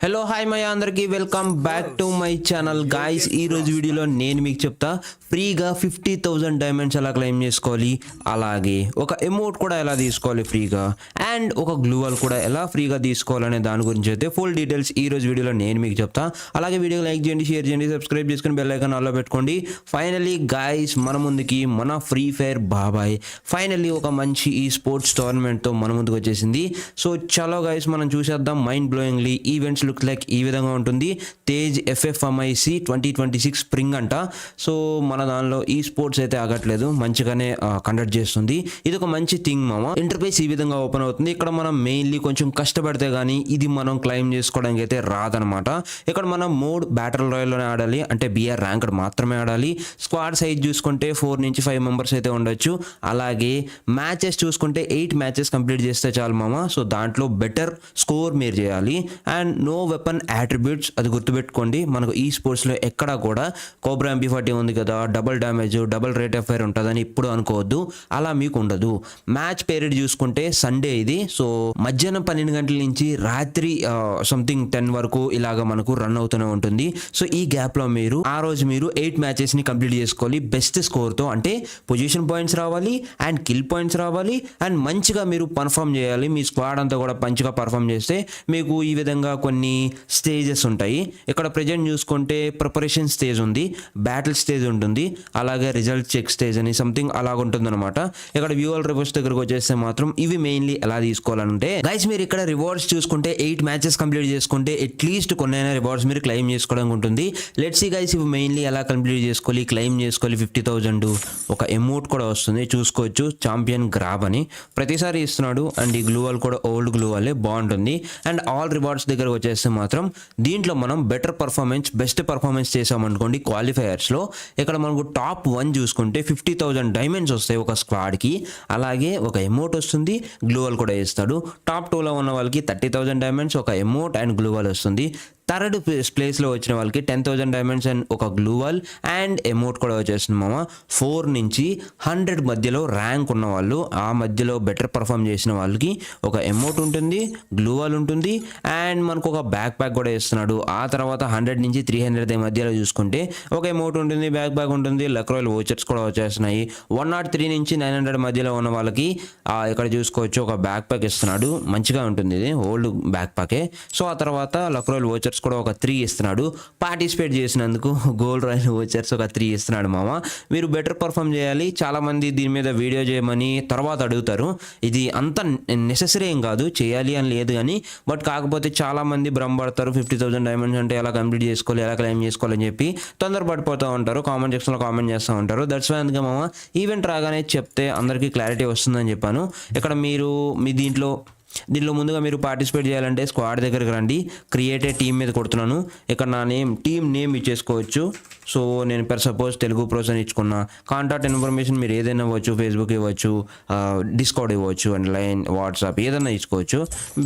Hello hi my అందరికీ welcome back to my channel guys. ఈ రోజు వీడియోలో నేను మీకు చెప్తా ఫ్రీగా 50,000 డైమండ్స్ ఎలా క్లెయిమ్ చేసుకోవాలి, అలాగే ఒక ఎమోట్ కూడా ఎలా తీసుకోవాలి ఫ్రీగా, అండ్ ఒక గ్లూవల్ కూడా ఎలా ఫ్రీగా తీసుకోవాలనే దాని గురించి అయితే ఫుల్ డీటెయిల్స్ ఈ రోజు వీడియోలో నేను మీకు చెప్తా. అలాగే వీడియో లైక్ చేయండి, షేర్ చేయండి, సబ్స్క్రైబ్ చేసుకుని బెల్ ఐకాన్ ఆల్లో పెట్టుకోండి. ఫైనలీ గాయ్స్ మన ముందుకి మన ఫ్రీ ఫైర్ బాబాయ్ ఫైనల్లీ ఒక మంచి ఈ స్పోర్ట్స్ టోర్నమెంట్తో మన ముందుకు వచ్చేసింది. సో చలో గాయ్స్ మనం చూసేద్దాం. మైండ్ బ్లోయింగ్లీ ఈవెంట్స్ లుక్ లైక్ ఈ విధంగా ఉంటుంది. తేజ్ FFMIC 2026 స్ప్రింగ్ అంట. సో మన దానిలో ఈ స్పోర్ట్స్ అయితే ఆగట్లేదు, మంచిగానే కండక్ట్ చేస్తుంది. ఇది ఒక మంచి థింగ్ మామ. ఇంటర్ఫేస్ ఈ విధంగా ఓపెన్ అవుతుంది. ఇక్కడ మనం మెయిన్లీ కొంచెం కష్టపడితే కానీ ఇది మనం క్లైమ్ చేసుకోవడానికి అయితే రాదనమాట. ఇక్కడ మనం మోడ్ బ్యాటిల్ రాయల్లోనే ఆడాలి, అంటే BR ర్యాంక్డ్ మాత్రమే ఆడాలి. స్క్వాడ్ సైజ్ చూసుకుంటే 4 నుంచి 5 మెంబర్స్ అయితే ఉండొచ్చు. అలాగే మ్యాచెస్ చూసుకుంటే 8 మ్యాచెస్ కంప్లీట్ చేస్తే చాలు మామ. సో దాంట్లో బెటర్ స్కోర్ మీరు చేయాలి. అండ్ నో వెపన్ అట్రిబ్యూట్స్, అది గుర్తుపెట్టుకోండి. మనకు ఈ స్పోర్ట్స్లో ఎక్కడా కూడా కోబ్రా MP40 ఉంది కదా, double damage double rate of fire ఉంటుందని ఇప్పుడు అనుకోవద్దు, అలా మీకు ఉండదు. మ్యాచ్ పీరియడ్ చూసుకుంటే సండే ఇది. సో మధ్యాహ్నం 12 గంటల నుంచి రాత్రి సంథింగ్ 10 వరకు ఇలాగ మనకు రన్ అవుతూనే ఉంటుంది. సో ఈ గ్యాప్లో మీరు ఆ రోజు మీరు 8 మ్యాచెస్ని కంప్లీట్ చేసుకోవాలి బెస్ట్ స్కోర్తో. అంటే పొజిషన్ పాయింట్స్ రావాలి అండ్ కిల్ పాయింట్స్ రావాలి అండ్ మంచిగా మీరు పర్ఫామ్ చేయాలి. మీ స్క్వాడ్ అంతా కూడా మంచిగా పర్ఫామ్ చేస్తే మీకు ఈ విధంగా కొన్ని స్టేజెస్ ఉంటాయి. ఇక్కడ ప్రెజెంట్ చూసుకుంటే ప్రిపరేషన్ స్టేజ్ ఉంది, బ్యాటిల్ స్టేజ్ ఉంటుంది, అలాగే రిజల్ట్ చెక్ స్టేజ్ అని సంథింగ్ అలాగ ఉంటుంది అనమాట. ఇక్కడ వ్యూవల్ రివార్డ్స్ దగ్గరకు వచ్చేస్తే మాత్రం ఇవి మెయిన్లీ ఎలా తీసుకోవాలంటే గైస్ మీరు ఇక్కడ రివార్డ్స్ చూసుకుంటే 8 మ్యాచెస్ కంప్లీట్ చేసుకుంటే అట్లీస్ట్ కొన్నైనా రివార్డ్స్ మీరు క్లెయిమ్ చేసుకోవడానికి ఉంటుంది. లెట్స్ సీ గైస్ ఇవి మెయిన్లీ ఎలా కంప్లీట్ చేసుకోవాలి, క్లెయిమ్ చేసుకోవాలి. 50,000 ఒక ఎమోట్ కూడా వస్తుంది చూసుకోవచ్చు, ఛాంపియన్ గ్రాబ్ అని ప్రతిసారి ఇస్తున్నాడు. అండ్ ఈ గ్లూవల్ కూడా ఓల్డ్ గ్లూవలే బాగుంటుంది. అండ్ ఆల్ రివార్డ్స్ దగ్గర వచ్చేస్తే మాత్రం దీంట్లో మనం బెటర్ పర్ఫార్మెన్స్ బెస్ట్ పర్ఫార్మెన్స్ చేసామనుకోండి క్వాలిఫైయర్స్లో, ఇక్కడ మనకు టాప్ 1 చూసుకుంటే 50,000 డైమండ్స్ వస్తాయి ఒక స్క్వాడ్కి. అలాగే ఒక ఎమోట్ వస్తుంది, గ్లూవల్ కూడా ఇస్తాడు. టాప్ 2లో ఉన్న వాళ్ళకి 30,000 డైమండ్స్, ఒక ఎమోట్ అండ్ గ్లూవల్ వస్తుంది. థర్డ్ ప్లేస్లో వచ్చిన వాళ్ళకి 10,000 డైమండ్స్ అండ్ ఒక గ్లూవల్ అండ్ ఎమోట్ కూడా వచ్చేస్తుంది మామ. 4 నుంచి 100 మధ్యలో ర్యాంక్ ఉన్న వాళ్ళు, ఆ మధ్యలో బెటర్ పర్ఫామ్ చేసిన వాళ్ళకి ఒక ఎమోట్ ఉంటుంది, గ్లూవల్ ఉంటుంది అండ్ మనకు ఒక బ్యాక్ ప్యాక్ కూడా ఇస్తున్నాడు. ఆ తర్వాత 100 నుంచి 300 మధ్యలో చూసుకుంటే ఒక ఎమోట్ ఉంటుంది, బ్యాక్ ప్యాక్ ఉంటుంది, లక్ రాయల్ వోచర్స్ కూడా వచ్చేస్తున్నాయి. 103 నుంచి 900 మధ్యలో ఉన్న వాళ్ళకి ఇక్కడ చూసుకోవచ్చు ఒక బ్యాక్ ప్యాక్ ఇస్తున్నాడు, మంచిగా ఉంటుంది, ఇది ఓల్డ్ బ్యాక్ ప్యాకే. సో ఆ తర్వాత లక్ రాయల్ వోచర్స్ కూడా ఒక 3 ఇస్తున్నాడు. పార్టిసిపేట్ చేసినందుకు గోల్డ్ రాయల్ వోచర్స్ ఒక 3 ఇస్తున్నాడు మామ. మీరు బెటర్ పర్ఫామ్ చేయాలి. చాలామంది దీని మీద వీడియో చేయమని తర్వాత అడుగుతారు. ఇది అంత నెసెసరీ ఏం కాదు, చేయాలి అని లేదు కానీ, బట్ కాకపోతే చాలామంది భ్రమపడతారు. 50,000 డైమండ్స్ అంటే ఎలా కంప్లీట్ చేసుకోవాలి, ఎలా క్లెయిమ్ చేసుకోవాలని చెప్పి తొందరపడిపోతూ ఉంటారు, కామెంట్ సెక్షన్లో కామెంట్ చేస్తూ ఉంటారు. దట్స్ వై అందుకే మామ ఈవెంట్ రాగానే చెప్తే అందరికీ క్లారిటీ వస్తుందని చెప్పాను. ఇక్కడ మీరు మీ దీంట్లో ముందుగా మీరు పార్టిసిపేట్ చేయాలంటే స్క్వాడ్ దగ్గరికి రండి. క్రియేట్ ఏ టీమ్ మీద కొడుతున్నాను. ఇక్కడ నా టీమ్ నేమ్ ఇచ్చేసుకోవచ్చు. సో నేను సపోజ్ తెలుగు ప్రోస్ అని ఇచ్చుకున్నా. కాంటాక్ట్ ఇన్ఫర్మేషన్ మీరు ఏదైనా ఇవ్వచ్చు, ఫేస్బుక్ ఇవ్వచ్చు, డిస్కౌడ్ ఇవ్వచ్చు, అండ్ లైన్ వాట్సాప్ ఏదైనా ఇచ్చుకోవచ్చు.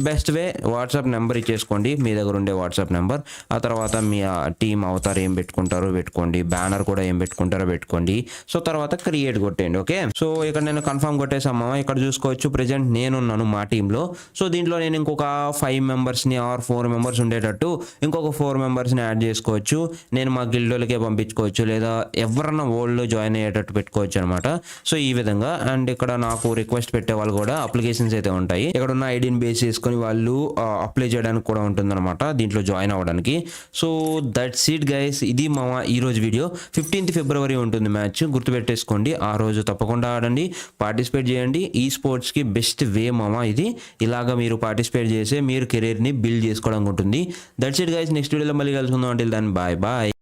బెస్ట్ వే వాట్సాప్ నెంబర్ ఇచ్చేసుకోండి, మీ దగ్గర ఉండే వాట్సాప్ నెంబర్. ఆ తర్వాత మీ టీమ్ అవతార్ ఏం పెట్టుకుంటారో పెట్టుకోండి, బ్యానర్ కూడా ఏం పెట్టుకుంటారో పెట్టుకోండి. సో తర్వాత క్రియేట్ కొట్టేయండి. ఓకే, సో ఇక్కడ నేను కన్ఫర్మ్ కొట్టేసామా. ఇక్కడ చూసుకోవచ్చు ప్రెజెంట్ నేనున్నాను మా టీంలో. సో దీంట్లో నేను ఇంకొక 5 మెంబర్స్ని ఆర్ 4 మెంబర్స్ ఉండేటట్టు ఇంకొక 4 మెంబర్స్ని యాడ్ చేసుకోవచ్చు. నేను మా గిల్డోలకే పంపించుకోవచ్చు, లేదా ఎవరన్నా వరల్డ్లో జాయిన్ అయ్యేటట్టు పెట్టుకోవచ్చు అనమాట. సో ఈ విధంగా. అండ్ ఇక్కడ నాకు రిక్వెస్ట్ పెట్టే వాళ్ళు కూడా అప్లికేషన్స్ అయితే ఉంటాయి. ఇక్కడ ఉన్న ఐడిని బేస్ చేసుకొని వాళ్ళు అప్లై చేయడానికి కూడా ఉంటుందన్నమాట దీంట్లో జాయిన్ అవ్వడానికి. సో దట్స్ ఇట్ గైస్, ఇది మా ఈరోజు వీడియో. 15th ఫిబ్రవరి ఉంటుంది మ్యాచ్, గుర్తుపెట్టేసుకోండి. ఆ రోజు తప్పకుండా ఆడండి, పార్టిసిపేట్ చేయండి. ఈ స్పోర్ట్స్కి బెస్ట్ వే మామ ఇది. ఇలాగా మీరు పార్టిసిపేట్ చేసి మీరు కెరీర్ని బిల్డ్ చేసుకోవడానికి ఉంటుంది. దట్స్ ఇట్ గైస్, నెక్స్ట్ వీడియోలో మళ్ళీ కలుసుకుందాం. Until then bye bye.